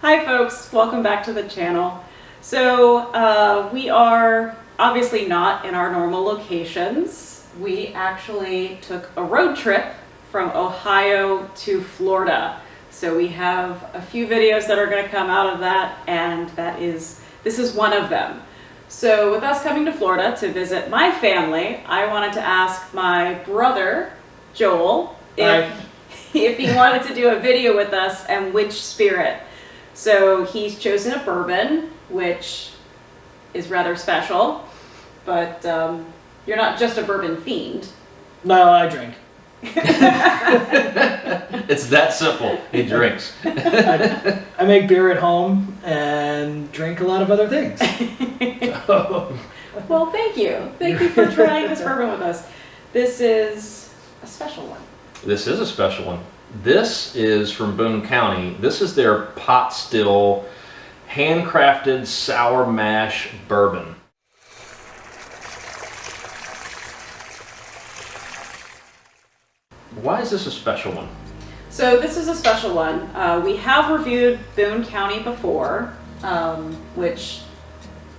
Hi folks, welcome back to the channel. So we are obviously not in our normal locations. We actually took a road trip from Ohio to Florida. So we have a few videos that are going to come out of that, and this is one of them. So with us coming to Florida to visit my family, I wanted to ask my brother, Joel, if he wanted to do a video with us and which spirit. So he's chosen a bourbon, which is rather special, but you're not just a bourbon fiend. No, I drink. It's that simple. He drinks. I make beer at home and drink a lot of other things. So. Well, thank you. Thank you for trying this bourbon with us. This is a special one. This is a special one. This is from Boone County. This is their pot still, handcrafted sour mash bourbon. Why is this a special one? So this is a special one. We have reviewed Boone County before, which...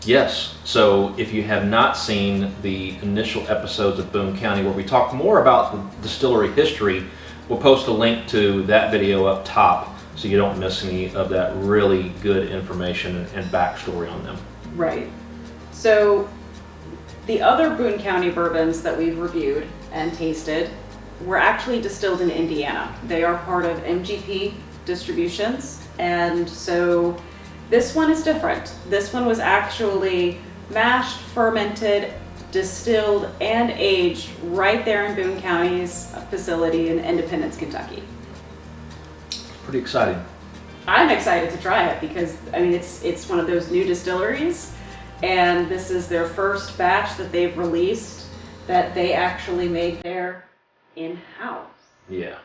Yes, so if you have not seen the initial episodes of Boone County where we talk more about the distillery history, we'll post a link to that video up top so you don't miss any of that really good information and backstory on them. Right. So the other Boone County bourbons that we've reviewed and tasted were actually distilled in Indiana. They are part of MGP Distributions, and so this one is different. This one was actually mashed, fermented, distilled, and aged right there in Boone County's facility in Independence, Kentucky. Pretty exciting. I'm excited to try it because, I mean, it's one of those new distilleries, and this is their first batch that they've released that they actually made there in-house. Yeah.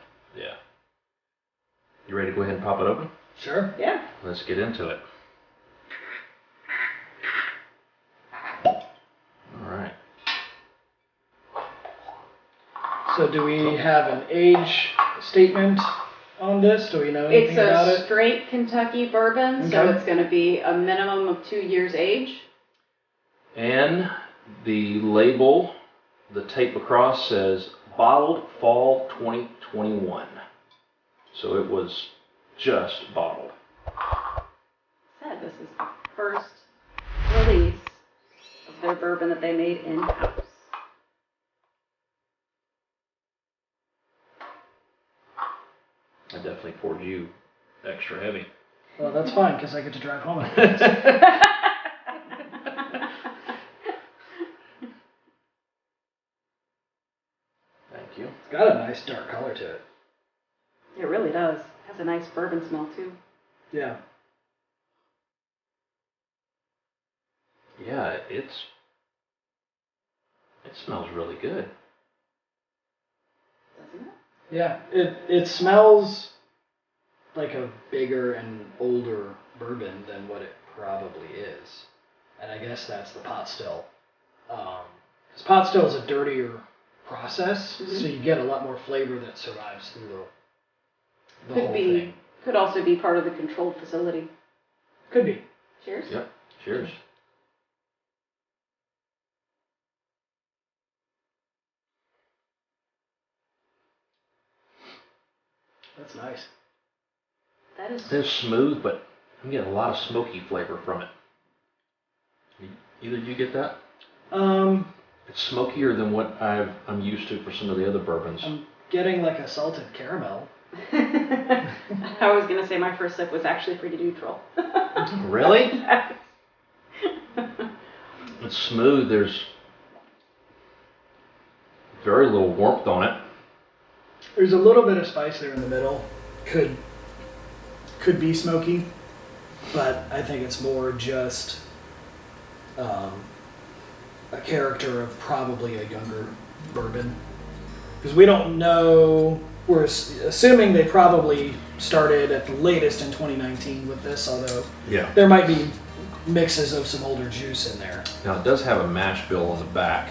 You ready to go ahead and pop it open? Sure. Yeah. Let's get into it. Alright. So do we have an age statement on this? Do we know anything about It's it? a straight Kentucky bourbon, so Okay. it's going to be a minimum of 2 years age. And the label, the tape across says bottled fall 2021. So it was just bottled. Said this is the first release of their bourbon that they made in-house. I definitely poured you extra heavy. Well, that's fine because I get to drive home. Thank you. It's got a nice dark color to it. It really does. It has a nice bourbon smell too. Yeah. Yeah, it smells really good. Doesn't it? Yeah. It smells like a bigger and older bourbon than what it probably is. And I guess that's the pot still. Because pot still is a dirtier process, so you get a lot more flavor that survives through the whole thing. Could also be part of the controlled facility. Could be. Cheers. Yep. Cheers. That's nice. That is. It's smooth, but I'm getting a lot of smoky flavor from it. Either you get that? It's smokier than what I'm used to for some of the other bourbons. I'm getting like a salted caramel. I was going to say my first sip was actually pretty neutral. Really? It's smooth. There's very little warmth on it. There's a little bit of spice there in the middle. Could be smoky, but I think it's more just a character of probably a younger bourbon. Because we don't know, we're assuming they probably started at the latest in 2019 with this, although Yeah. there might be mixes of some older juice in there. Now it does have a mash bill on the back.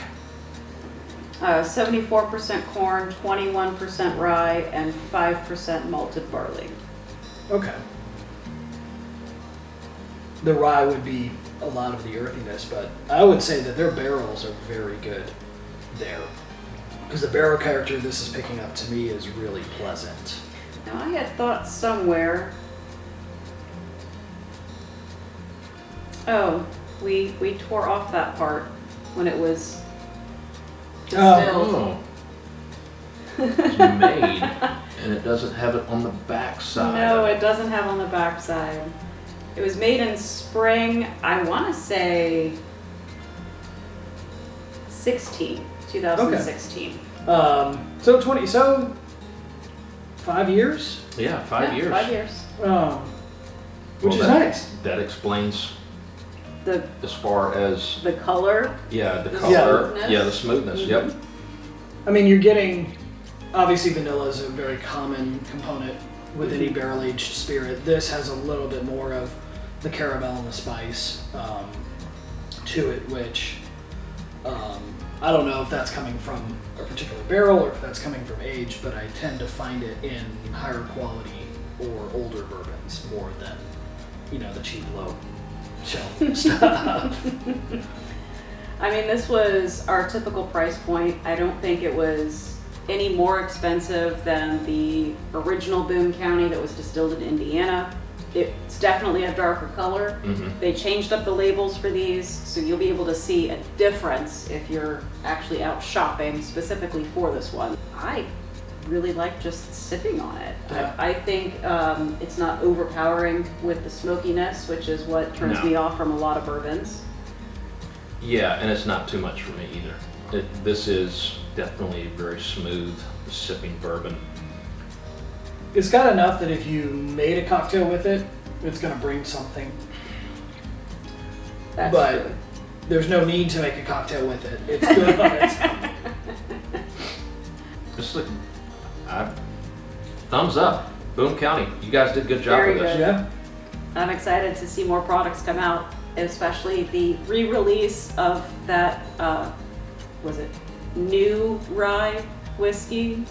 74% corn, 21% rye, and 5% malted barley. Okay. the rye would be a lot of the earthiness, but I would say that their barrels are very good there. Because the barrel character this is picking up to me is really pleasant. Now I had thought somewhere. Oh, we tore off that part when it was distilled. Oh. It's made, and it doesn't have it on the back side. No, it doesn't have on the back side. It was made in spring, I want to say 2016. So 5 years? Yeah, 5 years. 5 years. Which is nice. That explains The as far as color. the The color, smoothness. the smoothness. Yep. I mean, you're getting, obviously vanilla is a very common component with any barrel-aged spirit. This has a little bit more of the caramel and the spice to it, which I don't know if that's coming from a particular barrel or if that's coming from age, but I tend to find it in higher quality or older bourbons more than, the cheap low shelf stuff. I mean, this was our typical price point. I don't think it was any more expensive than the original Boone County that was distilled in Indiana. It's definitely a darker color. Mm-hmm. They changed up the labels for these, so you'll be able to see a difference if you're actually out shopping specifically for this one. I really like just sipping on it. Yeah. I think it's not overpowering with the smokiness, which is what turns No. me off from a lot of bourbons. Yeah, and it's not too much for me either. This is definitely a very smooth sipping bourbon. It's got enough that if you made a cocktail with it, it's going to bring something. That's But true. there's no need to make a cocktail with it. It's good on its own. Just like, thumbs up, Boone County. You guys did a good job Very with this. good. Yeah. I'm excited to see more products come out, especially the re-release of that, was it new rye whiskey?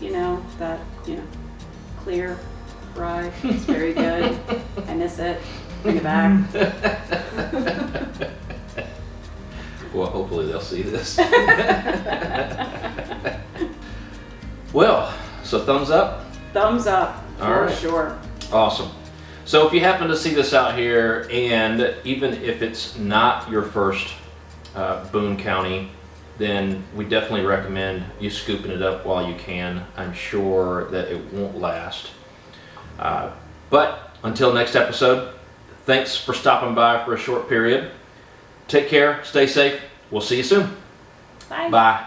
Clear rye. It's very good. I miss it. Bring it back. Well, hopefully they'll see this. Well, so thumbs up. Thumbs up, All for right. sure. Awesome. So if you happen to see this out here, and even if it's not your first Boone County, then we definitely recommend you scooping it up while you can. I'm sure that it won't last. But until next episode, thanks for stopping by for a short period. Take care, stay safe. We'll see you soon. Bye. Bye.